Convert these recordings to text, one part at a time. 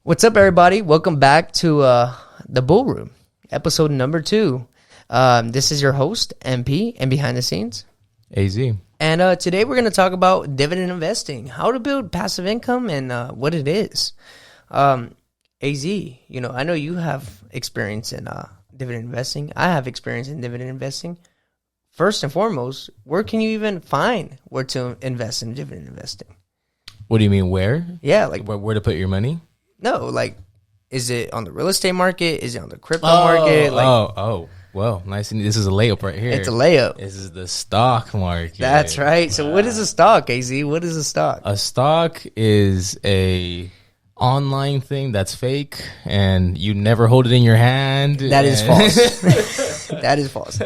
What's up, everybody? Welcome back to the Bull Room, episode number 2. This is your host, MP, and behind the scenes, AZ. And today we're going to talk about dividend investing, how to build passive income, and what it is. AZ, I know you have experience in dividend investing. I have experience in dividend investing. First and foremost, where can you even find where to invest in dividend investing? What do you mean, where? Yeah, like where to put your money? No, like, is it on the real estate market? Is it on the crypto market? Well, nice. This is a layup right here. It's a layup. This is the stock market. That's right. So what is a stock, AZ? What is a stock? A stock is a online thing that's fake, and you never hold it in your hand. That is false. That is false.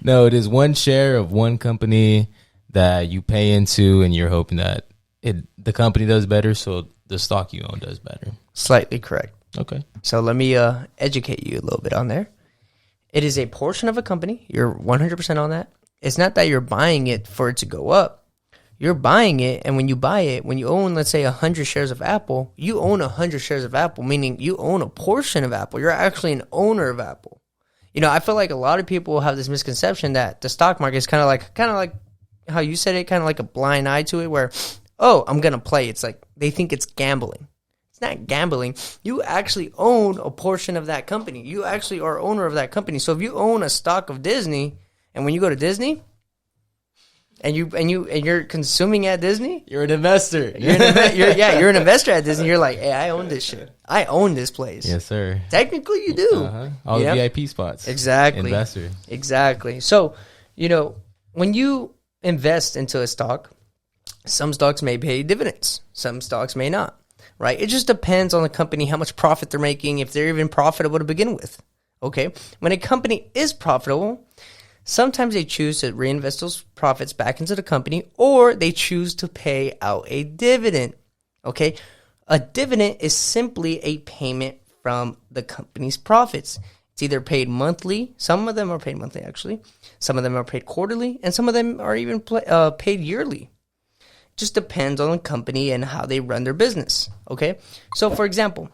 No, it is one share of one company that you pay into, and you're hoping that the company does better, so the stock you own does better. Slightly correct. Okay. So let me educate you a little bit on there. It is a portion of a company. You're 100% on that. It's not that you're buying it for it to go up. You're buying it, and when you buy it, when you own, let's say, 100 shares of Apple, you own 100 shares of Apple, meaning you own a portion of Apple. You're actually an owner of Apple. I feel like a lot of people have this misconception that the stock market is kind of like how you said it, kind of like a blind eye to it, where, oh, I'm going to play. It's like they think it's gambling. It's not gambling. You actually own a portion of that company. You actually are owner of that company. So if you own a stock of Disney, and when you go to Disney, and you're consuming at Disney, You're an investor. You're an investor at Disney. You're like, hey, I own this shit. I own this place. Yes, sir. Technically, you do. All the VIP spots. Exactly. Investor. Exactly. So, when you invest into a stock, some stocks may pay dividends. Some stocks may not, right? It just depends on the company, how much profit they're making, if they're even profitable to begin with, okay? When a company is profitable, sometimes they choose to reinvest those profits back into the company, or they choose to pay out a dividend, okay? A dividend is simply a payment from the company's profits. It's either paid monthly. Some of them are paid monthly, actually. Some of them are paid quarterly, and some of them are even paid yearly. Just depends on the company and how they run their business, okay? So, for example,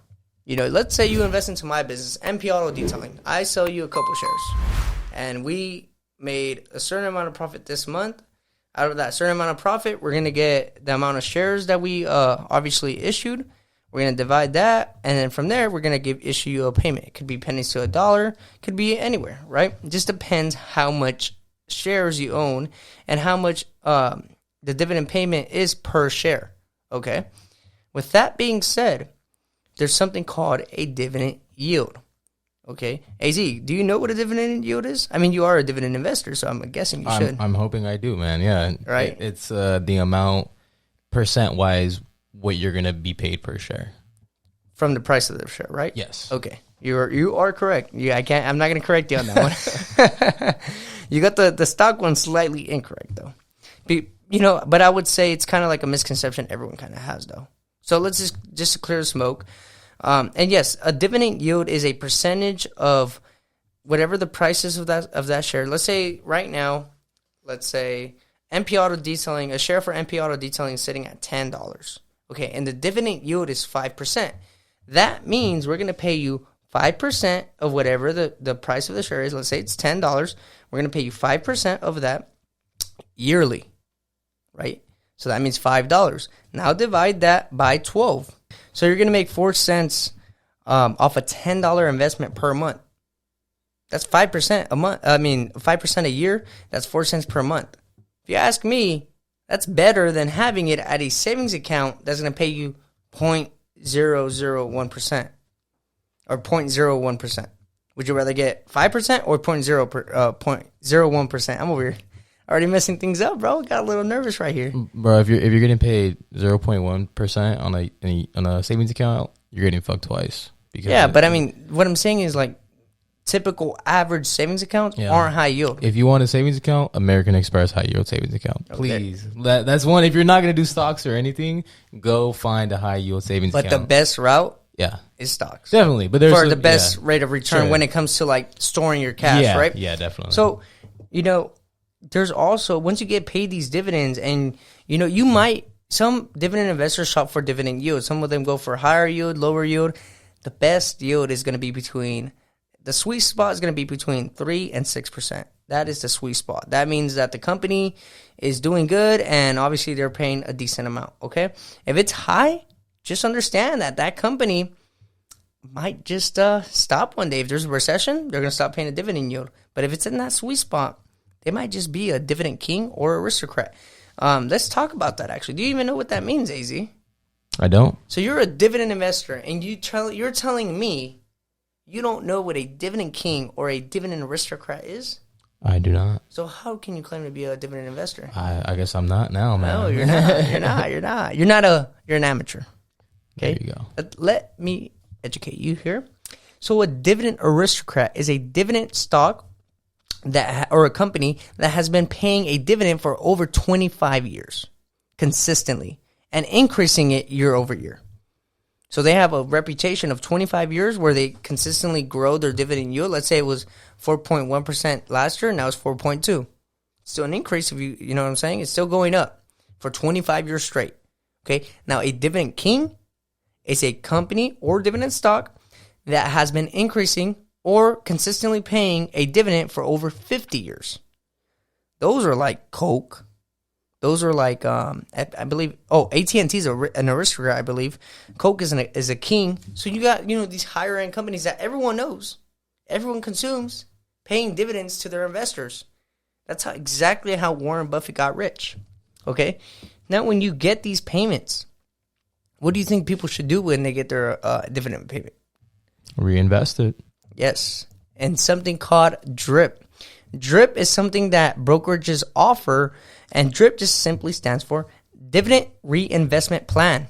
let's say you invest into my business, MP Auto Detailing. I sell you a couple shares, and we made a certain amount of profit this month. Out of that certain amount of profit, we're going to get the amount of shares that we obviously issued. We're going to divide that, and then from there, we're going to issue you a payment. It could be pennies to $1, could be anywhere, right? It just depends how much shares you own and how much the dividend payment is per share, okay? With that being said, there's something called a dividend yield, okay? AZ, do you know what a dividend yield is? I mean, you are a dividend investor, so I'm guessing you should. I'm hoping I do, man. Yeah. Right. It's the amount, percent-wise, what you're going to be paid per share. From the price of the share, right? Yes. Okay. You are correct. I'm not going to correct you on that one. You got the stock one slightly incorrect, though. But I would say it's kind of like a misconception everyone kind of has, though. So let's just to clear the smoke. And yes, a dividend yield is a percentage of whatever the price is of that share. Let's say right now, MP Auto Detailing, a share for MP Auto Detailing is sitting at $10. Okay, and the dividend yield is 5%. That means we're going to pay you 5% of whatever the price of the share is. Let's say it's $10. We're going to pay you 5% of that yearly. Right? So that means $5. Now divide that by 12. So you're going to make 4 cents off a $10 investment per month. That's 5% a month. 5% a year. That's 4 cents per month. If you ask me, that's better than having it at a savings account that's going to pay you 0.001% or 0.01%. Would you rather get 5% or 0.01%? I'm over here already messing things up, bro. Got a little nervous right here, bro. If you're getting paid 0.1% on a savings account, you're getting fucked twice. But I mean, what I'm saying is like typical average savings accounts aren't high yield. If you want a savings account, American Express high yield savings account, please. Okay. That's one. If you're not gonna do stocks or anything, go find a high yield savings account. But the best route, is stocks. Definitely, but there's for the best rate of return when it comes to like storing your cash, right? Yeah, definitely. So there's also, once you get paid these dividends, and you might some dividend investors shop for dividend yield. Some of them go for higher yield, lower yield. The best yield is going to be the sweet spot is going to be between 3 and 6%. That is the sweet spot. That means that the company is doing good and obviously they're paying a decent amount, okay? If it's high, just understand that company might just stop one day. If there's a recession, they're going to stop paying a dividend yield. But if it's in that sweet spot, they might just be a dividend king or aristocrat. Let's talk about that, actually. Do you even know what that means, AZ? I don't. So you're a dividend investor, and you're telling me you don't know what a dividend king or a dividend aristocrat is? I do not. So how can you claim to be a dividend investor? I guess I'm not now, man. No, you're not. You're not. You're an amateur. Okay? There you go. Let me educate you here. So a dividend aristocrat is a dividend stock or a company that has been paying a dividend for over 25 years consistently and increasing it year over year. So they have a reputation of 25 years where they consistently grow their dividend yield. Let's say it was 4.1% last year, now it's 4.2. Still an increase if you know what I'm saying? It's still going up for 25 years straight. Okay? Now a dividend king is a company or dividend stock that has been increasing or consistently paying a dividend for over 50 years. Those are like Coke. Those are like, I believe, AT&T is an aristocrat, I believe. Coke is a king. So you got, these higher end companies that everyone knows, everyone consumes, paying dividends to their investors. That's exactly how Warren Buffett got rich. Okay? Now, when you get these payments, what do you think people should do when they get their dividend payment? Reinvest it. Yes. And something called DRIP. DRIP is something that brokerages offer, and DRIP just simply stands for Dividend Reinvestment Plan.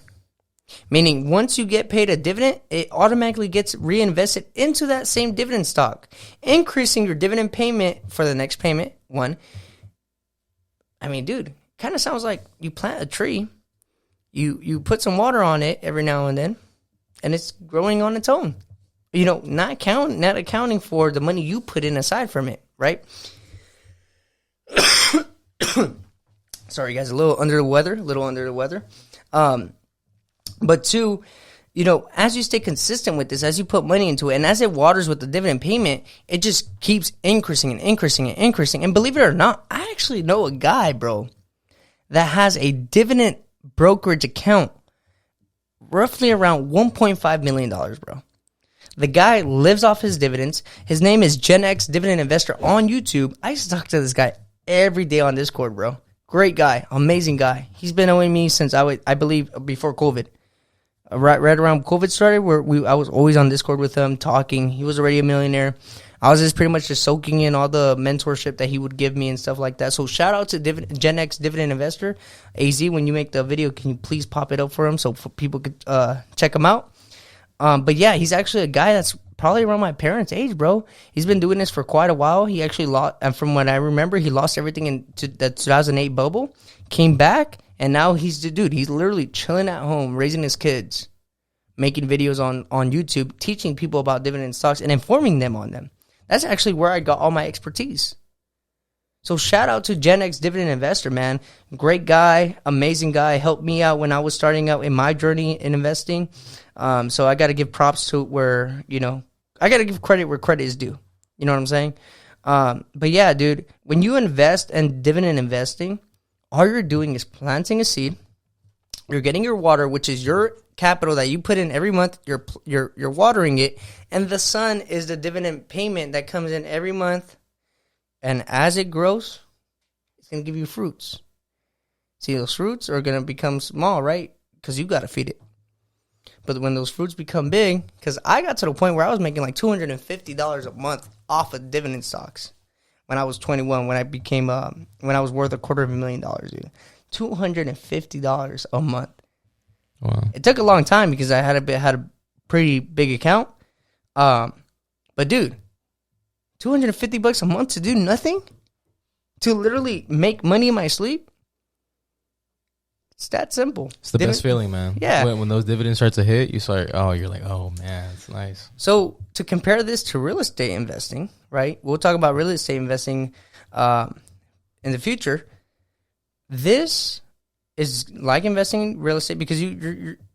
Meaning once you get paid a dividend, it automatically gets reinvested into that same dividend stock, increasing your dividend payment for the next payment. One, I mean, dude, kind of sounds like you plant a tree, you put some water on it every now and then, and it's growing on its own. Not accounting for the money you put in aside from it, right? Sorry, guys, a little under the weather. But two, as you stay consistent with this, as you put money into it, and as it waters with the dividend payment, it just keeps increasing and increasing and increasing. And believe it or not, I actually know a guy, bro, that has a dividend brokerage account roughly around $1.5 million, bro. The guy lives off his dividends. His name is X Dividend Investor on YouTube. I used to talk to this guy every day on Discord, bro. Great guy. Amazing guy. He's been owing me since, I believe, before COVID. Right around COVID started, I was always on Discord with him, talking. He was already a millionaire. I was just pretty much just soaking in all the mentorship that he would give me and stuff like that. So shout out to X Dividend Investor. AZ, when you make the video, can you please pop it up for him so people could check him out? But yeah, he's actually a guy that's probably around my parents' age, bro. He's been doing this for quite a while. He actually lost, and from what I remember, he lost everything in the 2008 bubble, came back, and now he's the dude. He's literally chilling at home, raising his kids, making videos on YouTube, teaching people about dividend stocks and informing them on them. That's actually where I got all my expertise. So shout out to X Dividend Investor, man. Great guy, amazing guy. Helped me out when I was starting out in my journey in investing. So I got to give props to where, I got to give credit where credit is due. You know what I'm saying? But yeah, dude, when you invest in dividend investing, all you're doing is planting a seed. You're getting your water, which is your capital that you put in every month. You're watering it, and the sun is the dividend payment that comes in every month. And as it grows, it's going to give you fruits. See, those fruits are going to become small, right? Because you got to feed it. But when those fruits become big, because I got to the point where I was making like $250 a month off of dividend stocks when I was 21, when I became, when I was worth $250,000, dude. $250 a month. Wow. It took a long time because I had a pretty big account. But dude, $250 a month to do nothing? To literally make money in my sleep? It's that simple. It's the best feeling, man. Yeah. When those dividends start to hit, you're like, oh man, it's nice. So to compare this to real estate investing, right? We'll talk about real estate investing in the future. This is like investing in real estate because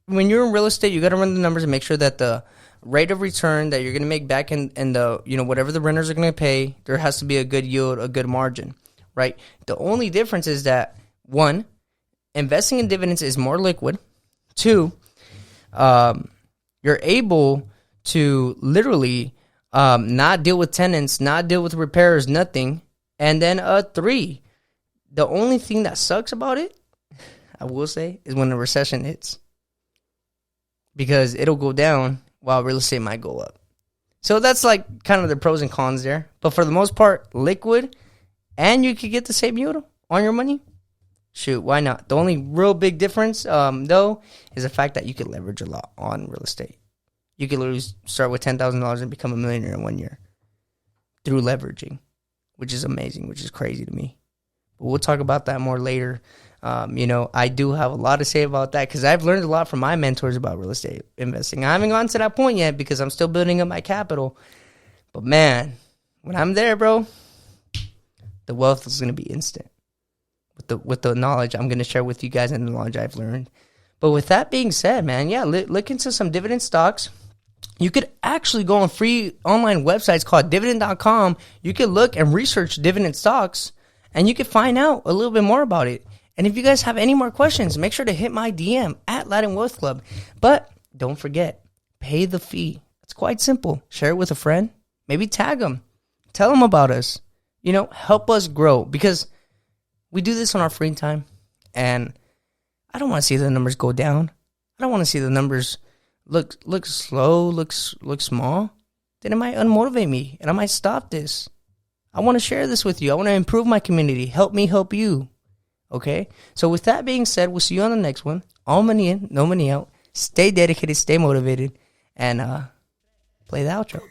when you're in real estate, you got to run the numbers and make sure that the rate of return that you're going to make back in the, whatever the renters are going to pay, there has to be a good yield, a good margin, right? The only difference is that, one, investing in dividends is more liquid. Two, you're able to literally not deal with tenants, not deal with repairs, nothing. And then three, the only thing that sucks about it, I will say, is when the recession hits. Because it'll go down while real estate might go up. So that's like kind of the pros and cons there. But for the most part, liquid, and you could get the same yield on your money. Shoot, why not? The only real big difference, though, is the fact that you could leverage a lot on real estate. You could literally start with $10,000 and become a millionaire in 1 year through leveraging, which is amazing, which is crazy to me. But we'll talk about that more later. I do have a lot to say about that because I've learned a lot from my mentors about real estate investing. I haven't gotten to that point yet because I'm still building up my capital. But man, when I'm there, bro, the wealth is going to be instant with the knowledge I'm going to share with you guys and the knowledge I've learned. But with that being said, man, yeah, look into some dividend stocks. You could actually go on free online websites called dividend.com. You could look and research dividend stocks and you could find out a little bit more about it. And if you guys have any more questions, make sure to hit my DM at Latin Wealth Club. But don't forget, pay the fee. It's quite simple. Share it with a friend. Maybe tag them. Tell them about us. Help us grow because we do this on our free time. And I don't want to see the numbers go down. I don't want to see the numbers look slow, look small. Then it might unmotivate me and I might stop this. I want to share this with you. I want to improve my community. Help me help you. Okay, so with that being said, we'll see you on the next one. All money in, no money out. Stay dedicated, stay motivated, and play the outro.